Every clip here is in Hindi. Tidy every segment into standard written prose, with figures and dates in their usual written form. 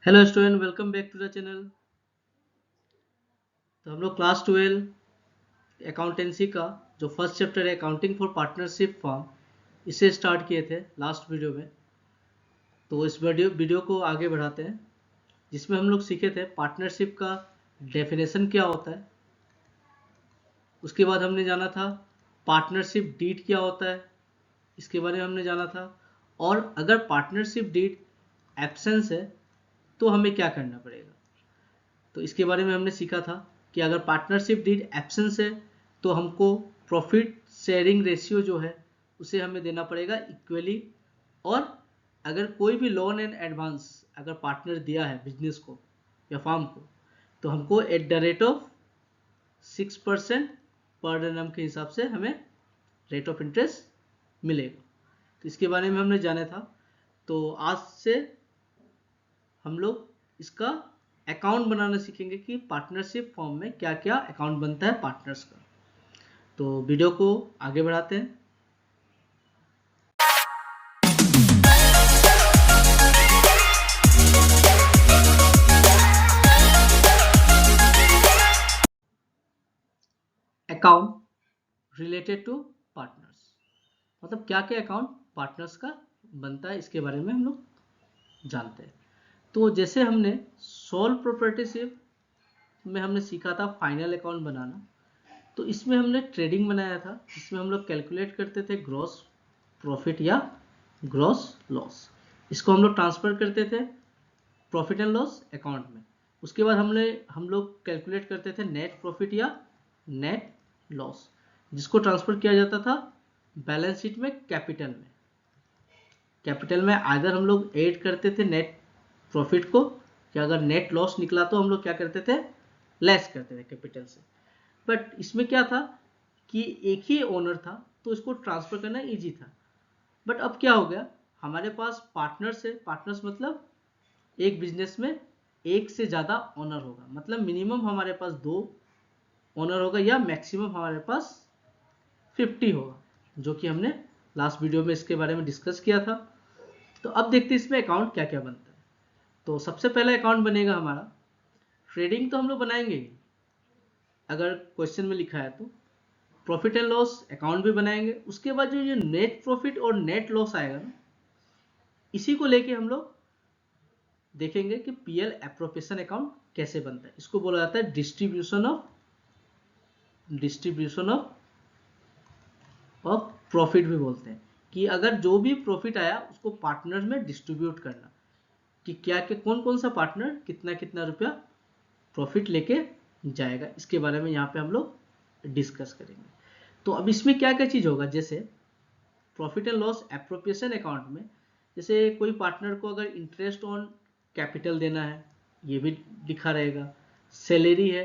Hello student, welcome back to the channel. तो हम लोग क्लास 12 अकाउंटेंसी का जो फर्स्ट चैप्टर है अकाउंटिंग फॉर पार्टनरशिप फॉर्म, इसे स्टार्ट किए थे लास्ट वीडियो में। तो इस वीडियो को आगे बढ़ाते हैं, जिसमें हम लोग सीखे थे पार्टनरशिप का डेफिनेशन क्या होता है। उसके बाद हमने जाना था पार्टनरशिप डीड क्या होता है, इसके बारे में हमने जाना था। और अगर पार्टनरशिप डीड एब्सेंस है तो हमें क्या करना पड़ेगा, तो इसके बारे में हमने सीखा था कि अगर पार्टनरशिप डीड एब्सेंस है तो हमको प्रॉफिट शेयरिंग रेशियो जो है उसे हमें देना पड़ेगा इक्वली। और अगर कोई भी लोन एंड एडवांस अगर पार्टनर दिया है बिजनेस को या फार्म को, तो हमको eight the rate of 6% per annum के हिसाब से हमें रेट ऑफ इंटरेस्ट मिलेगा। तो इसके बारे में हमने जाना था। तो आज से हम लोग इसका अकाउंट बनाना सीखेंगे कि पार्टनरशिप फॉर्म में क्या क्या अकाउंट बनता है पार्टनर्स का। तो वीडियो को आगे बढ़ाते हैं। अकाउंट रिलेटेड टू पार्टनर्स, मतलब क्या क्या अकाउंट पार्टनर्स का बनता है, इसके बारे में हम लोग जानते हैं। तो जैसे हमने सोल प्रोप्राइटरशिप में हमने सीखा था फाइनल अकाउंट बनाना, तो इसमें हमने ट्रेडिंग बनाया था, जिसमें हम लोग कैलकुलेट करते थे ग्रॉस प्रॉफिट या ग्रॉस लॉस। इसको हम लोग ट्रांसफर करते थे प्रॉफिट एंड लॉस अकाउंट में। उसके बाद हम लोग कैलकुलेट करते थे नेट प्रॉफिट या नेट लॉस, जिसको ट्रांसफर किया जाता था बैलेंस शीट में कैपिटल में आइदर हम लोग ऐड करते थे नेट प्रॉफिट को, या अगर नेट लॉस निकला तो हम लोग क्या करते थे, लेस करते थे कैपिटल से। बट इसमें क्या था कि एक ही ओनर था तो इसको ट्रांसफर करना इजी था। बट अब क्या हो गया, हमारे पास पार्टनर्स है। पार्टनर्स मतलब एक बिजनेस में एक से ज़्यादा ओनर होगा, मतलब मिनिमम हमारे पास 2 ओनर होगा या मैक्सिमम हमारे पास 50 होगा, जो कि हमने लास्ट वीडियो में इसके बारे में डिस्कस किया था। तो अब देखते हैं इसमें अकाउंट क्या क्या बनता है। तो सबसे पहला अकाउंट बनेगा हमारा ट्रेडिंग, तो हम लोग बनाएंगे ही, अगर क्वेश्चन में लिखा है तो। प्रॉफिट एंड लॉस अकाउंट भी बनाएंगे। उसके बाद जो ये नेट प्रॉफिट और नेट लॉस आएगा ना, इसी को लेके हम लोग देखेंगे कि पीएल एप्रोप्रिएशन अकाउंट कैसे बनता है। इसको बोला जाता है डिस्ट्रीब्यूशन ऑफ प्रॉफिट भी बोलते हैं, कि अगर जो भी प्रॉफिट आया उसको पार्टनर में डिस्ट्रीब्यूट करना, कि क्या क्या कौन कौन सा पार्टनर कितना कितना रुपया प्रॉफिट लेके जाएगा। इसके बारे में यहाँ पे हम लोग डिस्कस करेंगे। तो अब इसमें क्या क्या चीज़ होगा, जैसे profit and loss appropriation account में, जैसे कोई पार्टनर को अगर इंटरेस्ट ऑन कैपिटल देना है, ये भी लिखा रहेगा। सैलरी है,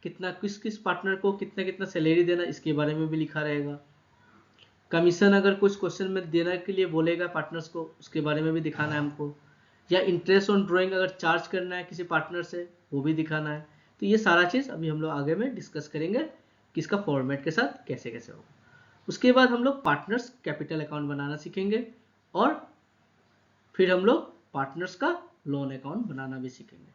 कितना किस किस पार्टनर को कितना कितना सैलरी देना, इसके बारे में भी लिखा रहेगा। कमीशन अगर कुछ क्वेश्चन में देने के लिए बोलेगा पार्टनर्स को, उसके बारे में भी दिखाना है हमको। या इंटरेस्ट ऑन ड्राइंग अगर चार्ज करना है किसी पार्टनर से, वो भी दिखाना है। तो ये सारा चीज़ अभी हम लोग आगे में डिस्कस करेंगे कि इसका फॉर्मेट के साथ कैसे कैसे होगा। उसके बाद हम लोग पार्टनर्स कैपिटल अकाउंट बनाना सीखेंगे, और फिर हम लोग पार्टनर्स का लोन अकाउंट बनाना भी सीखेंगे।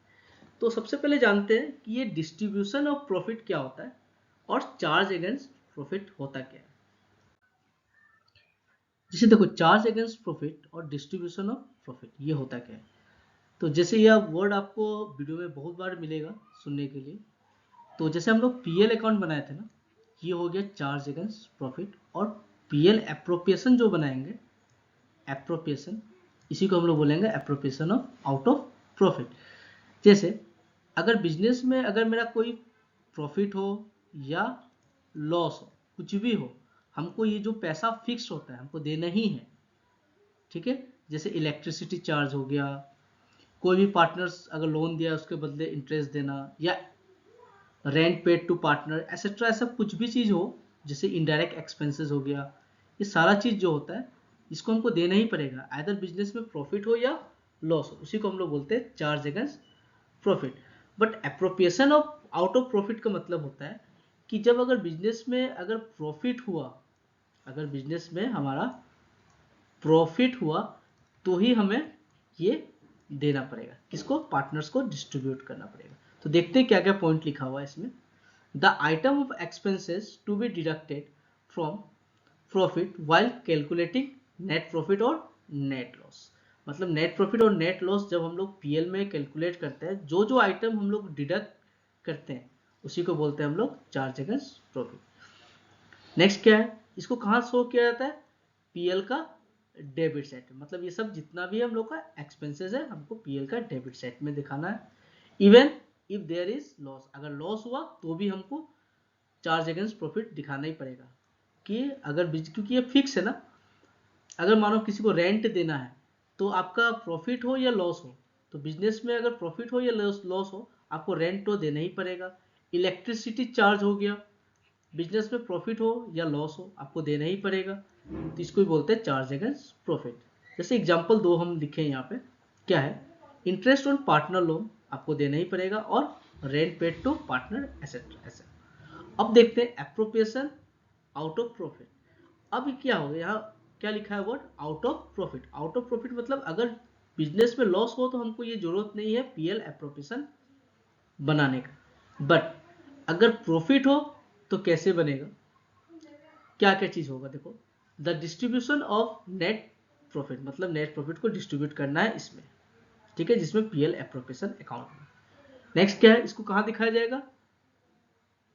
तो सबसे पहले जानते हैं कि ये डिस्ट्रीब्यूशन ऑफ प्रॉफिट क्या होता है और चार्ज अगेंस्ट प्रॉफिट होता क्या है। जैसे देखो, चार्ज अगेंस्ट प्रॉफिट और डिस्ट्रीब्यूशन ऑफ प्रॉफिट ये होता क्या है। तो जैसे यह वर्ड आपको वीडियो में बहुत बार मिलेगा सुनने के लिए। तो जैसे हम लोग पीएल अकाउंट बनाए थे ना, ये हो गया चार्ज अगेंस्ट प्रॉफिट। और पीएल एप्रोप्रिएशन जो बनाएंगे, एप्रोप्रिएशन, इसी को हम लोग बोलेंगे appropriation of out of profit. जैसे अगर बिजनेस में अगर मेरा कोई प्रॉफिट हो या लॉस हो, कुछ भी हो, हमको ये जो पैसा फिक्स होता है हमको देना ही है, ठीक है। जैसे इलेक्ट्रिसिटी चार्ज हो गया, कोई भी पार्टनर्स अगर लोन दिया उसके बदले इंटरेस्ट देना, या rent paid to partner etcetera, ऐसा कुछ भी चीज़ हो, जैसे इनडायरेक्ट एक्सपेंसेस हो गया, ये सारा चीज़ जो होता है इसको हमको देना ही पड़ेगा, आइदर बिजनेस में प्रॉफिट हो या लॉस हो। उसी को हम लोग बोलते हैं charge against profit. But appropriation of out of profit का मतलब होता है कि जब अगर बिजनेस में अगर प्रॉफिट हुआ, अगर बिजनेस में हमारा प्रॉफिट हुआ, तो ही हमें ये देना पड़ेगा, किसको, पार्टनर्स को डिस्ट्रीब्यूट करना पड़ेगा। तो देखते हैं क्या क्या पॉइंट लिखा हुआ है इसमें। The item of expenses to be deducted from profit while calculating net profit और नेट लॉस। मतलब नेट प्रॉफिट और नेट लॉस जब हम लोग पीएल में कैलकुलेट करते हैं, जो जो आइटम हम लोग डिडक्ट करते हैं उसी को बोलते हैं हम लोग चार्ज अगेंस्ट प्रॉफिट। नेक्स्ट क्या है, इसको कहाँ शो किया जाता है, पीएल का डेबिट साइड। मतलब ये सब जितना भी हम लोग का एक्सपेंसेस है हमको पीएल का डेबिट साइड में दिखाना है। Even if there is loss, अगर लॉस हुआ तो भी हमको चार्ज अगेंस्ट प्रॉफिट दिखाना ही पड़ेगा कि अगर, क्योंकि ये फिक्स है ना, अगर मानो किसी को रेंट देना है तो आपका प्रॉफिट हो या लॉस हो, तो बिजनेस में अगर प्रॉफिट हो या लॉस हो आपको रेंट तो देना ही पड़ेगा। इलेक्ट्रिसिटी चार्ज हो गया, बिजनेस में प्रॉफिट हो या लॉस हो आपको देना ही पड़ेगा, तो इसको ही बोलते हैं चार्ज अगेंस्ट प्रॉफिट। जैसे एग्जांपल दो हम लिखे यहाँ पे, क्या है, इंटरेस्ट ऑन पार्टनर लोन आपको देना ही पड़ेगा और rent paid to partner etcetera asset. अब देखते हैं एप्रोप्रिएशन आउट ऑफ प्रॉफिट। अब क्या हो गया, यहाँ क्या लिखा है word, out of profit. Out of profit मतलब अगर बिजनेस में लॉस हो तो हमको ये जरूरत नहीं है पीएल एप्रोप्रिएशन बनाने का, बट अगर प्रॉफिट हो तो कैसे बनेगा, क्या क्या चीज होगा, देखो, the distribution of net profit, मतलब नेट प्रॉफिट को डिस्ट्रीब्यूट करना है इसमें, ठीक है, जिसमें पीएल एप्रोप्रिएशन अकाउंट में। नेक्स्ट क्या है, इसको कहां दिखाया जाएगा,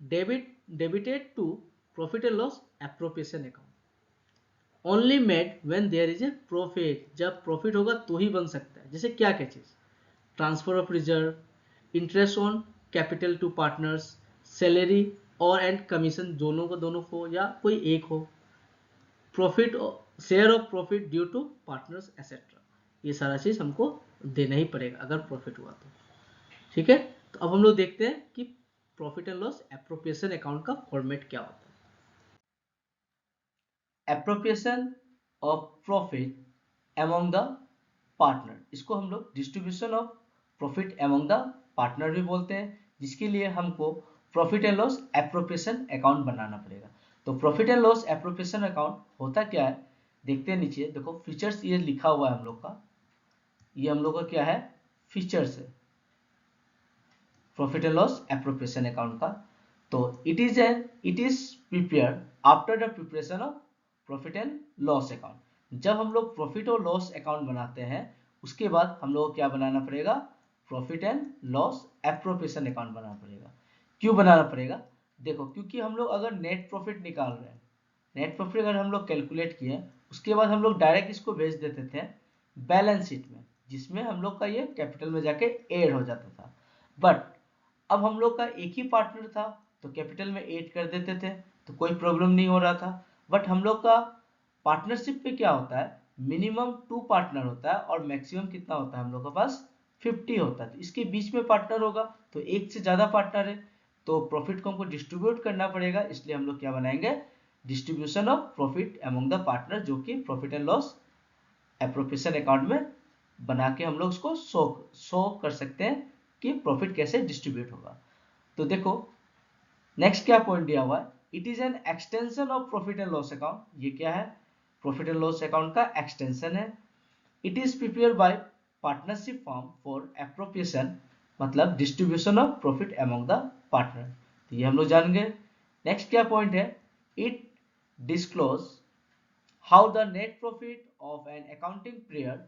debited to profit and loss appropriation account, only made when there is a profit, जब प्रॉफिट होगा तो ही बन सकता है। जैसे क्या क्या चीज, transfer of reserve, interest on capital to partners, salary और एंड कमीशन दोनों को या कोई एक हो, profit, share of profit due to partners etcetera, ये सारा चीज हमको देना ही पड़ेगा अगर प्रॉफिट हुआ तो, ठीक है। तो अब हम लोग देखते हैं कि profit and loss appropriation account का फॉर्मेट क्या होता है। Appropriation of profit among the partner, इसको हम लोग distribution of profit among the partner भी बोलते हैं, जिसके लिए हमको profit and loss appropriation account बनाना पड़ेगा। तो profit and loss appropriation account होता क्या है, देखते हैं नीचे, देखो फीचर्स ये लिखा हुआ है हम लोग का, ये हम लोग का क्या है, फीचर्स है profit and loss appropriation account का। तो it is prepared after the preparation of profit and loss account. जब हम लोग प्रॉफिट और लॉस अकाउंट बनाते हैं उसके बाद हम लोग को क्या बनाना पड़ेगा, profit and loss appropriation account बनाना पड़ेगा। क्यों बनाना पड़ेगा, देखो, क्योंकि हम लोग अगर नेट प्रॉफिट निकाल रहे हैं, नेट प्रॉफिट अगर हम लोग कैलकुलेट किए उसके बाद हम लोग डायरेक्ट इसको भेज देते थे बैलेंस शीट में, जिसमें हम लोग का ये कैपिटल में जाके ऐड हो जाता था। बट अब हम लोग का एक ही पार्टनर था तो कैपिटल में ऐड कर देते थे तो कोई प्रॉब्लम नहीं हो रहा था। बट हम लोग का पार्टनरशिप पे क्या होता है, मिनिमम 2 पार्टनर होता है और मैक्सिमम कितना होता है हम लोग के पास 50 होता है, तो इसके बीच में पार्टनर होगा तो एक से ज्यादा पार्टनर है तो प्रॉफिट को हमको डिस्ट्रीब्यूट करना पड़ेगा, इसलिए हम लोग क्या बनाएंगे, distribution of profit among the partner, जो कि profit and loss appropriation account में बना के हम लोग उसको शो कर सकते हैं कि प्रॉफिट कैसे डिस्ट्रीब्यूट होगा। तो देखो नेक्स्ट क्या पॉइंट दिया हुआ है, it is an extension of profit and loss account. ये क्या है, प्रॉफिट एंड लॉस अकाउंट का एक्सटेंशन है। It is prepare by partnership form for appropriation, मतलब distribution of profit among the partner, तो ये हम लोग जान गए। नेक्स्ट क्या पॉइंट है, it disclose how the net profit of an accounting period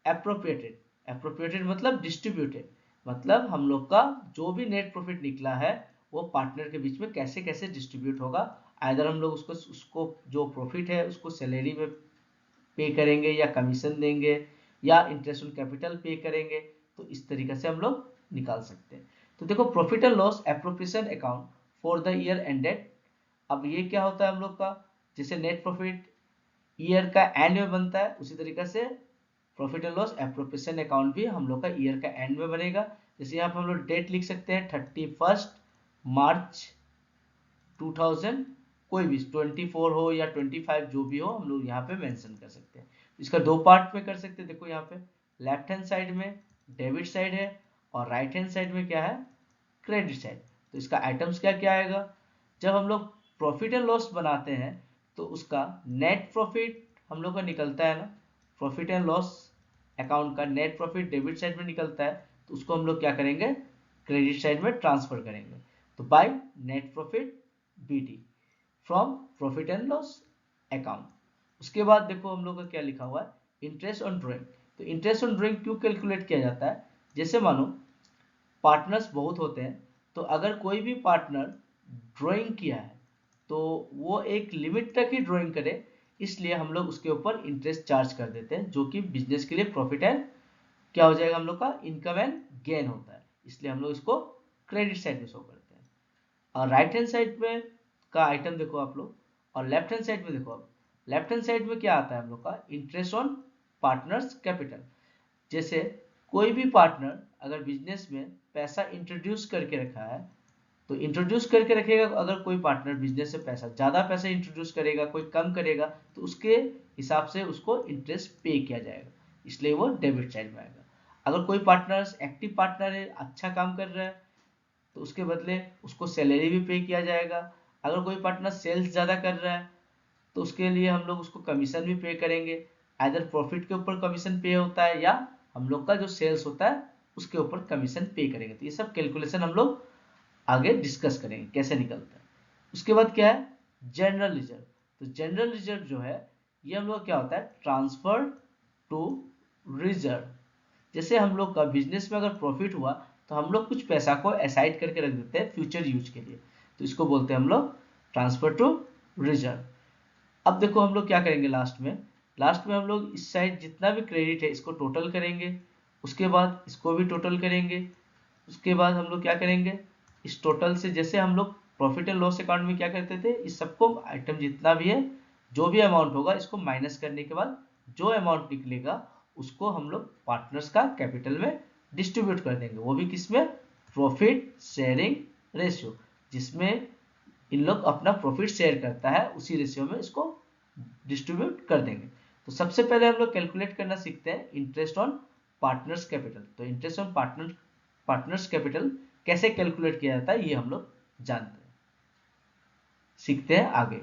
appropriated मतलब डिस्ट्रीब्यूटेड, मतलब हम लोग का जो भी नेट प्रॉफिट निकला है वो पार्टनर के बीच में कैसे कैसे डिस्ट्रीब्यूट होगा। आइदर हम लोग उसको जो प्रॉफिट है उसको सैलरी में पे करेंगे या कमीशन देंगे या इंटरेस्ट ऑन कैपिटल पे करेंगे, तो इस तरीके से हम लोग निकाल सकते हैं। तो देखो profit and loss appropriation account for the year ended, अब ये क्या होता है हम लोग का, जैसे नेट प्रॉफिट ईयर का एंड में बनता है उसी तरीके से profit and loss appropriation account भी हम लोग का ईयर का एंड में बनेगा। जैसे यहाँ पे हम लोग डेट लिख सकते हैं 31 मार्च 2000, कोई भी 24 हो या 25 जो भी हो हम लोग यहाँ पे मेंशन कर सकते हैं। इसका दो पार्ट में कर सकते हैं, देखो यहाँ पे लेफ्ट हैंड साइड में डेबिट साइड है और राइट हैंड साइड में क्या है, क्रेडिट साइड। तो इसका आइटम्स क्या क्या आएगा, जब हम लोग प्रॉफिट एंड लॉस बनाते हैं तो उसका नेट प्रॉफिट हम लोग का निकलता है ना, प्रॉफिट एंड लॉस अकाउंट का नेट प्रॉफिट डेबिट साइड में निकलता है, तो उसको हम लोग क्या करेंगे, क्रेडिट साइड में ट्रांसफर करेंगे। तो by net profit BD from profit and loss account. उसके बाद देखो हम लोग का क्या लिखा हुआ है, इंटरेस्ट ऑन ड्राइंग। तो इंटरेस्ट ऑन ड्राइंग क्यों कैलकुलेट किया जाता है, जैसे मानो पार्टनर्स बहुत होते हैं, तो अगर कोई भी पार्टनर ड्राइंग किया है तो वो एक लिमिट तक ही ड्राइंग करे, इसलिए हम लोग उसके ऊपर इंटरेस्ट चार्ज कर देते हैं, जो कि बिजनेस के लिए प्रॉफिट एंड क्या हो जाएगा हम लोग का, इनकम एंड गेन होता है, इसलिए हम लोग इसको क्रेडिट साइड में शो करते हैं। और राइट हैंड साइड में का आइटम देखो आप लोग, और लेफ्ट हैंड साइड में देखो आप, लेफ्ट हैंड साइड में क्या आता है हम लोग का, इंटरेस्ट ऑन पार्टनर्स कैपिटल। जैसे कोई भी पार्टनर अगर बिजनेस में पैसा इंट्रोड्यूस करके रखा है, तो इंट्रोड्यूस करके रखेगा, अगर कोई पार्टनर बिजनेस से पैसा ज्यादा पैसा इंट्रोड्यूस करेगा, कोई कम करेगा, तो उसके हिसाब से उसको इंटरेस्ट पे किया जाएगा, इसलिए वो डेबिट साइड में आएगा। अगर कोई पार्टनर एक्टिव पार्टनर है, अच्छा काम कर रहा है, तो उसके बदले उसको सैलरी भी पे किया जाएगा। अगर कोई पार्टनर सेल्स ज्यादा कर रहा है, तो उसके लिए हम लोग उसको कमीशन भी पे करेंगे, आइदर प्रॉफिट के ऊपर कमीशन पे होता है, या हम लोग का जो सेल्स होता है उसके ऊपर कमीशन पे करेंगे। तो ये सब कैलकुलेशन हम लोग आगे डिस्कस करेंगे कैसे निकलता है। उसके बाद क्या है, जनरल रिजर्व। तो जनरल रिजर्व जो है, ये हम लोग क्या होता है, ट्रांसफर टू रिजर्व। जैसे हम लोग का बिजनेस में अगर प्रॉफिट हुआ, तो हम लोग कुछ पैसा को असाइड करके रख देते हैं फ्यूचर यूज के लिए, तो इसको बोलते हैं हम लोग ट्रांसफर टू रिजर्व। अब देखो हम लोग क्या करेंगे, लास्ट में हम लोग इस साइड जितना भी क्रेडिट है इसको टोटल करेंगे, उसके बाद इसको भी टोटल करेंगे। उसके बाद हम लोग क्या करेंगे, इस टोटल से, जैसे हम लोग प्रॉफिट एंड लॉस अकाउंट में क्या करते थे, इस सबको आइटम जितना भी है, जो भी अमाउंट होगा इसको माइनस करने के बाद जो अमाउंट निकलेगा उसको हम लोग पार्टनर्स का कैपिटल में डिस्ट्रीब्यूट कर देंगे, वो भी किसमें, प्रॉफिट शेयरिंग रेशियो, जिसमें इन लोग अपना प्रॉफिट शेयर करता है, उसी रेशियो में इसको डिस्ट्रीब्यूट कर देंगे। तो सबसे पहले हम लोग कैलकुलेट करना सीखते हैं इंटरेस्ट ऑन पार्टनर्स कैपिटल। तो इंटरेस्ट ऑन पार्टनर्स कैपिटल कैसे कैलकुलेट किया जाता है, ये हम लोग जानते हैं, सीखते हैं आगे।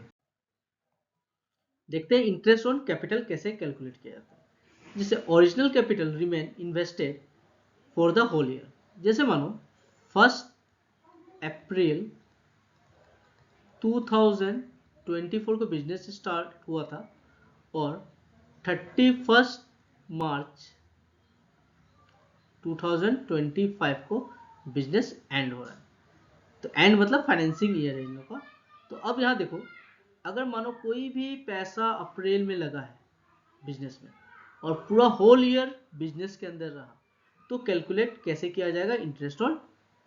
देखते हैं इंटरेस्ट ऑन कैपिटल कैसे कैलकुलेट किया जाता है। जैसे original capital remain invested for the whole year. जैसे मानो 1 अप्रैल 2024 को बिजनेस स्टार्ट हुआ था, और 31 मार्च 2025 को बिजनेस एंड हो रहा है। तो एंड मतलब फाइनेंसिंग ईयर है इन लोगों का। तो अब यहाँ देखो, अगर मानो कोई भी पैसा अप्रैल में लगा है बिजनेस में, और पूरा होल ईयर बिजनेस के अंदर रहा, तो कैलकुलेट कैसे किया जाएगा इंटरेस्ट ऑन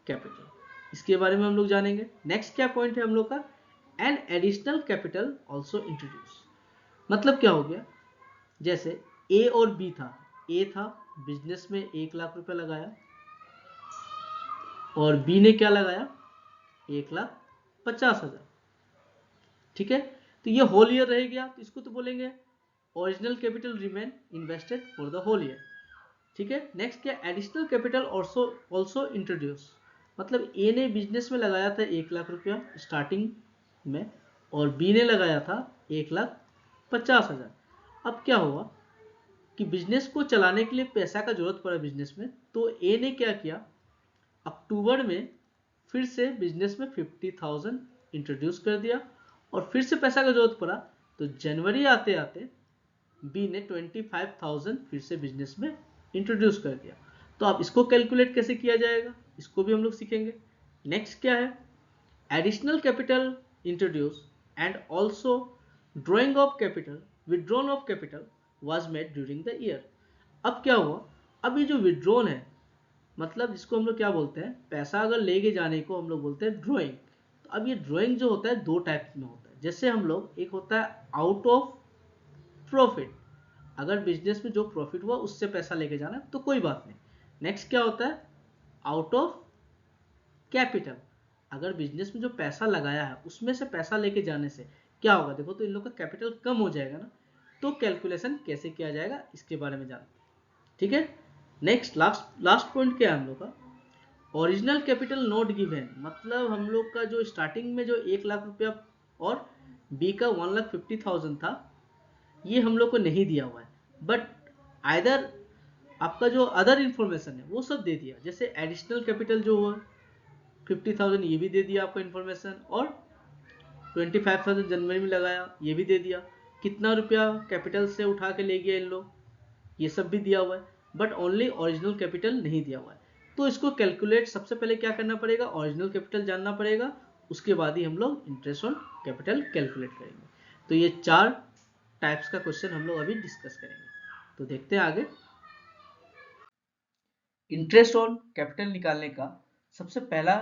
कैपिटल, इसके बारे में हम लोग जानेंगे। नेक्स्ट क्या पॉइंट है हम लोग का, and additional capital also introduce. मतलब क्या हो गया, जैसे ए और बी था, ए था बिजनेस में 1,00,000 लगाया, और बी ने क्या लगाया, 1,50,000। ठीक है, तो ये होल ईयर रह गया, तो इसको तो बोलेंगे original capital remain invested for the whole year. ठीक है, नेक्स्ट क्या, एडिशनल कैपिटल ऑल्सो इंट्रोड्यूस। मतलब ए ने बिजनेस में लगाया था 1,00,000 स्टार्टिंग में, और बी ने लगाया था 1,50,000। अब क्या हुआ कि बिजनेस को चलाने के लिए पैसा का जरूरत पड़ा बिजनेस में, तो ए ने क्या किया, अक्टूबर में फिर से बिजनेस में 50,000 इंट्रोड्यूस कर दिया, और फिर से पैसा का जरूरत पड़ा, तो जनवरी आते आते बी ने 25,000 फिर से बिजनेस में इंट्रोड्यूस कर दिया। तो अब इसको कैलकुलेट कैसे किया जाएगा, इसको भी हम लोग सीखेंगे। नेक्स्ट क्या है, additional capital introduce and also drawing of capital, withdrawn of capital was made during the year. अब क्या हुआ, अब ये जो विड्रॉन है, मतलब जिसको हम लोग क्या बोलते हैं, पैसा अगर लेके जाने को हम लोग बोलते हैं ड्रॉइंग। तो अब ये ड्रॉइंग जो होता है दो टाइप में होता है। जैसे हम लोग, एक होता है आउट ऑफ प्रॉफिट, अगर बिजनेस में जो प्रॉफिट हुआ उससे पैसा लेके जाना तो कोई बात नहीं। नेक्स्ट क्या होता है, आउट ऑफ कैपिटल, अगर बिजनेस में जो पैसा लगाया है उसमें से पैसा लेके जाने से क्या होगा, देखो तो इन लोग का कैपिटल कम हो जाएगा ना। तो कैलकुलेशन कैसे किया जाएगा इसके बारे में जानते हैं। ठीक है, नेक्स्ट लास्ट पॉइंट क्या है हम लोग का, ओरिजिनल कैपिटल नॉट गिवन। मतलब हम लोग का जो स्टार्टिंग में जो 1,00,000 और बी का 1,50,000 था, ये हम लोग को नहीं दिया हुआ है, बट आइदर आपका जो अदर इंफॉर्मेशन है वो सब दे दिया, जैसे एडिशनल कैपिटल जो हुआ 50,000 ये भी दे दिया आपको इन्फॉर्मेशन, और 25,000 जनवरी में लगाया ये भी दे दिया, कितना रुपया कैपिटल से उठा के ले गया इन लोग ये सब भी दिया हुआ है, बट ओनली ओरिजिनल कैपिटल नहीं दिया हुआ है। तो इसको कैलकुलेट सबसे पहले क्या करना पड़ेगा, ओरिजिनल कैपिटल जानना पड़ेगा, उसके बाद ही हम लोग इंटरेस्ट ऑन कैपिटल कैलकुलेट करेंगे। तो ये 4 टाइप्स का क्वेश्चन हम लोग अभी डिस्कस करेंगे। तो देखते हैं आगे। इंटरेस्ट ऑन कैपिटल निकालने का सबसे पहला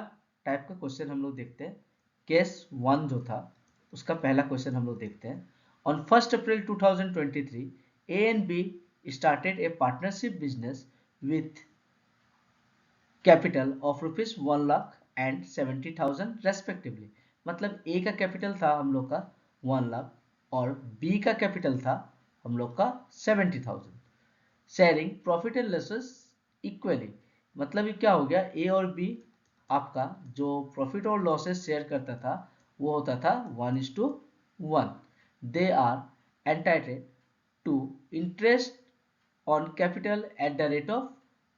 टाइप का क्वेश्चन हम लोग देखते हैं। केस 1 जो था उसका पहला क्वेश्चन हम लोग देखते हैं। On 1 April 2023 A and be started A partnership business with capital of rupees 1,70,000 respectively. मतलब ए का कैपिटल था हम लोग का 1 लाख और बी का कैपिटल था हम लोग का 70,000, sharing profit and losses equally. मतलब ये क्या हो गया, ए और बी आपका जो प्रॉफिट और लॉसेस शेयर करता था वो होता था 1:1। They are entitled to interest on capital at the rate of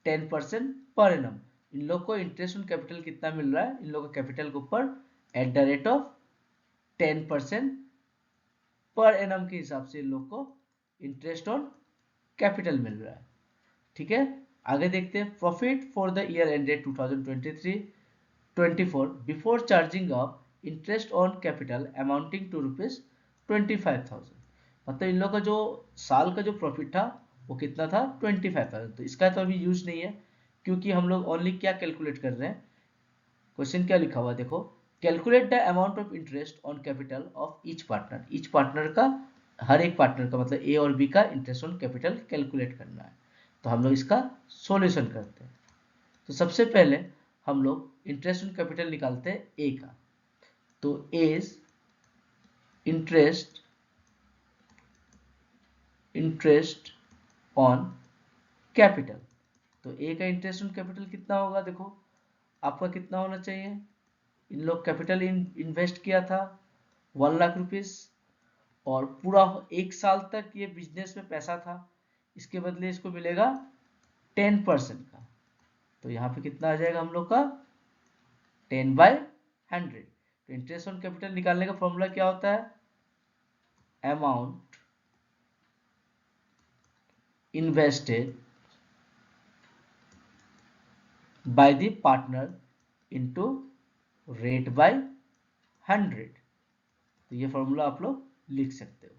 10% per annum. इन लोग को इंटरेस्ट ऑन कैपिटल कितना मिल रहा है, इन लोग का कैपिटल के ऊपर eight the rate of 10% per annum के हिसाब से इन लोग को इंटरेस्ट ऑन कैपिटल मिल रहा है। ठीक है, आगे देखते हैं। Profit for the year ended 2023-24 before charging of interest on capital amounting to rupees 25,000। मतलब इन लोग का जो साल का जो प्रॉफिट था वो कितना था 25,000। तो इसका तो अभी यूज नहीं है क्योंकि हम लोग ओनली क्या कैलकुलेट कर रहे हैं, क्वेश्चन क्या लिखा हुआ देखो, calculate the amount of interest on capital of each partner. Each partner का, हर एक पार्टनर का मतलब ए और बी का इंटरेस्ट ऑन कैपिटल कैलकुलेट करना है। तो हम लोग इसका सॉल्यूशन करते हैं। तो सबसे पहले हम लोग इंटरेस्ट ऑन कैपिटल निकालते हैं ए का। तो एज इंटरेस्ट ऑन कैपिटल, तो ए का इंटरेस्ट ऑन कैपिटल कितना होगा, देखो आपका कितना होना चाहिए। इन लोग कैपिटल इन्वेस्ट किया था 1 लाख रुपीस और पूरा 1 साल तक ये बिजनेस में पैसा था, इसके बदले इसको मिलेगा 10% का। तो यहाँ पे कितना आ जाएगा हम लोग का 10/100। तो इंटरेस्ट ऑन कैपिटल निकालने का फॉर्मूला क्या होता है, amount invested by the partner into rate by 100। तो ये फॉर्मूला आप लोग लिख सकते हो।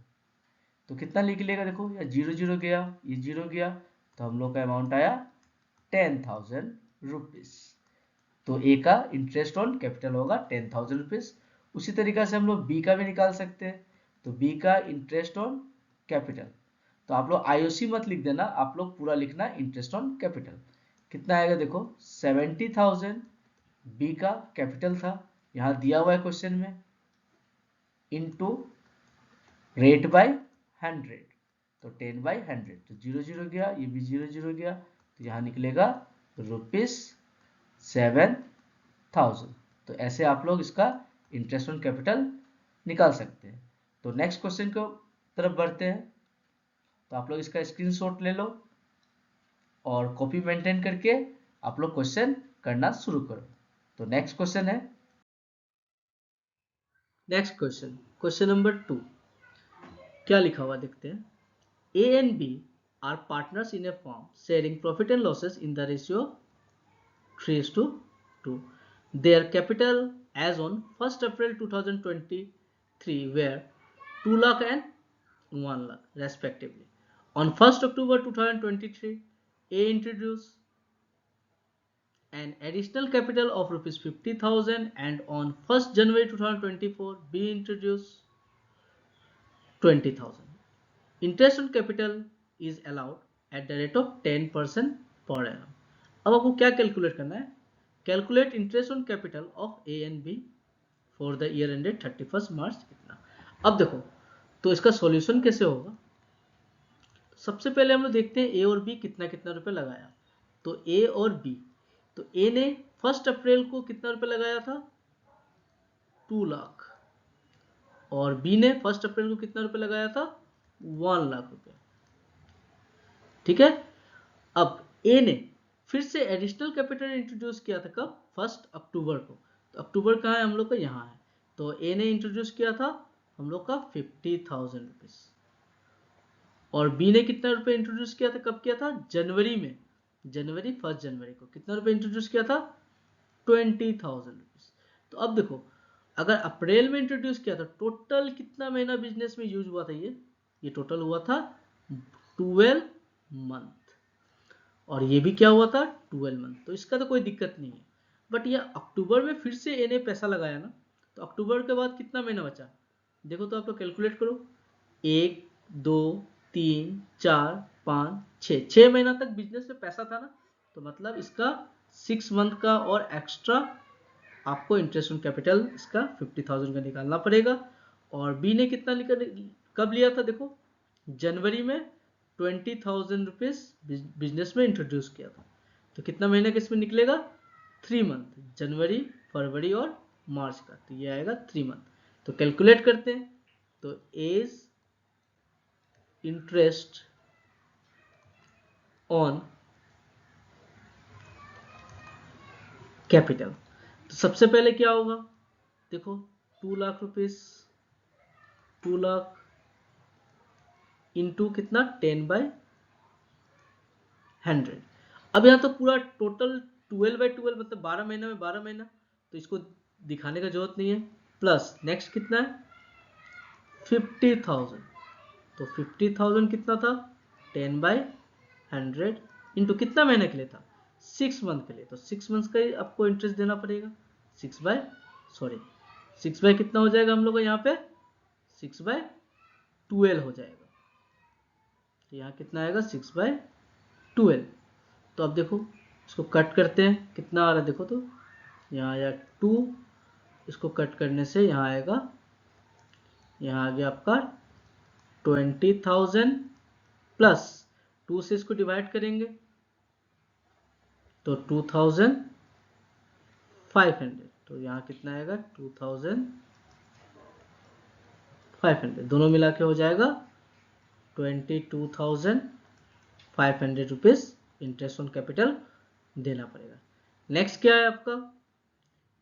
तो कितना लिख लेगा, देखो या 0 गया, ये 0 गया, तो हम लोग का अमाउंट आया 10,000 रुपीज। तो ए का इंटरेस्ट ऑन कैपिटल होगा 10,000 रुपीज। उसी तरीका से हम लोग बी का भी निकाल सकते हैं। तो बी का इंटरेस्ट ऑन कैपिटल, तो आप लोग आईओसी मत लिख देना, आप लोग पूरा लिखना इंटरेस्ट ऑन कैपिटल। कितना आएगा देखो 70,000 बी का कैपिटल था, यहाँ दिया हुआ है क्वेश्चन में, इनटू रेट बाय 100। तो 10/100, तो 0 गया, ये भी 0 गया, तो यहाँ निकलेगा ₹7,000। तो ऐसे आप लोग इसका इंटरेस्ट ऑन कैपिटल निकाल सकते हैं। तो नेक्स्ट क्वेश्चन को तरफ बढ़ते हैं। तो आप लोग इसका स्क्रीनशॉट ले लो और कॉपी मेंटेन करके आप लोग क्वेश्चन करना शुरू करो। तो नेक्स्ट क्वेश्चन है, नेक्स्ट क्वेश्चन, क्वेश्चन नंबर 2 क्या लिखा हुआ देखते हैं। A and B are partners in a firm sharing profit and losses in the ratio 3:2. Their capital as on 1st April 2023 were 2 lakh and 1 lakh respectively. On 1st October 2023, A introduced an additional capital of rupees 50,000 and on 1st January 2024, B introduced 20,000. Interest on capital is allowed at the rate of 10% per annum. अब आपको क्या कैलकुलेट करना है, calculate interest on capital of A and B for the year ended 31 March इतना। अब देखो तो इसका सॉल्यूशन कैसे होगा, सबसे पहले हम लोग देखते हैं ए और बी कितना कितना रुपए लगाया। तो ए और बी, तो ए ने 1 अप्रैल को कितना रुपए लगाया था 2 लाख और बी ने 1 अप्रैल को कितना रुपए लगाया था 1 लाख रुपए। ठीक है, अब ए ने फिर से एडिशनल कैपिटल इंट्रोड्यूस किया था, कब? 1 अक्टूबर को। तो अक्टूबर कहाँ है हम लोग का? यहाँ है। तो ए ने इंट्रोड्यूस किया था हम लोग का 50,000 रुपीज, और बी ने कितना रुपए इंट्रोड्यूस किया था, कब किया था? जनवरी में, जनवरी 1 जनवरी को कितना रुपए इंट्रोड्यूस किया था? 20,000 रुपीज। तो अब देखो, अगर अप्रैल में इंट्रोड्यूस किया था, टोटल कितना महीना बिजनेस में यूज हुआ था? ये टोटल हुआ था 12 मंथ, और ये भी क्या हुआ था? 12 मंथ। तो इसका तो कोई दिक्कत नहीं है। बट ये अक्टूबर में फिर से इन्हें पैसा लगाया ना, तो अक्टूबर के बाद कितना महीना बचा? देखो तो आप लोग कैलकुलेट करो, 1 2 3 4 5 6, 6 महीना तक बिजनेस में पैसा था ना, तो मतलब इसका 6 मंथ का और एक्स्ट्रा आपको इंटरेस्ट ऑन कैपिटल इसका 50,000 का निकालना पड़ेगा। और बी ने कितना कब लिया था? देखो, जनवरी में 20,000 रुपीज बिजनेस में इंट्रोड्यूस किया था। तो कितना महीना का इसमें निकलेगा? 3 मंथ, जनवरी फरवरी और मार्च का। तो ये आएगा 3 मंथ। तो कैलकुलेट करते हैं। तो एज इंटरेस्ट ऑन कैपिटल, तो सबसे पहले क्या होगा? देखो, 2 लाख रुपीस, 2 लाख इंटू कितना? 10/100। अब यहाँ तो पूरा टोटल 12/12 मतलब 12 महीना में 12 महीना, तो इसको दिखाने का जरूरत नहीं है। प्लस नेक्स्ट कितना है? 50,000। तो 50,000 कितना था? 10/100 इंटू कितना महीने के लिए था? 6 मंथ के लिए। तो 6 मंथ का ही आपको इंटरेस्ट देना पड़ेगा। 6 बाय कितना हो जाएगा हम लोग का यहाँ पे? 6/12 हो जाएगा। तो यहाँ कितना आएगा? 6/12। तो अब देखो, इसको कट करते हैं, कितना आ रहा है देखो तो, यहाँ आया 2, इसको कट करने से यहाँ आएगा, यहाँ आ गया आपका 20,000 प्लस 2 से इसको डिवाइड करेंगे तो 2,500। तो यहाँ कितना आएगा? 2,500, दोनों मिला के हो जाएगा 22,500 रुपीज इंटरेस्ट ऑन कैपिटल देना पड़ेगा। नेक्स्ट क्या है आपका?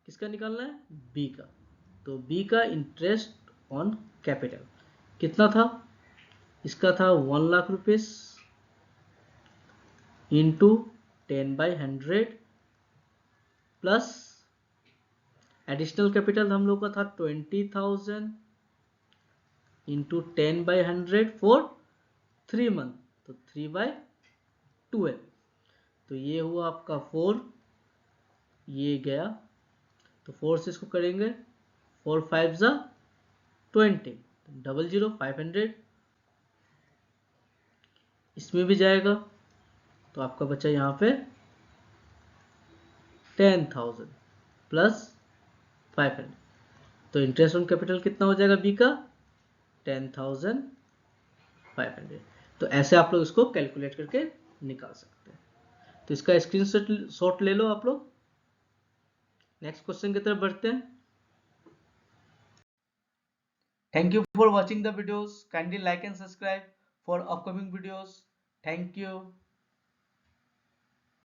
किसका निकालना है? बी का। तो बी का इंटरेस्ट ऑन कैपिटल कितना था? इसका था 1 lakh rupees into 10/100 plus additional capital हम लोग का था 20,000 इंटू 10/100 फॉर 3 मंथ, तो 3/12। तो ये हुआ आपका 4, ये गया, तो 4 से इसको करेंगे, 4 5 जा 20, 00500 इसमें भी जाएगा। तो आपका बचा यहाँ पे 10,000 प्लस 500। तो इंटरेस्ट ऑन कैपिटल कितना हो जाएगा बी का? 10,500। तो ऐसे आप लोग इसको कैलकुलेट करके निकाल सकते हैं। तो इसका स्क्रीनशॉट ले लो आप लोग। नेक्स्ट क्वेश्चन की तरफ बढ़ते हैं। Thank you for watching the videos, kindly like and subscribe for upcoming videos. Thank you.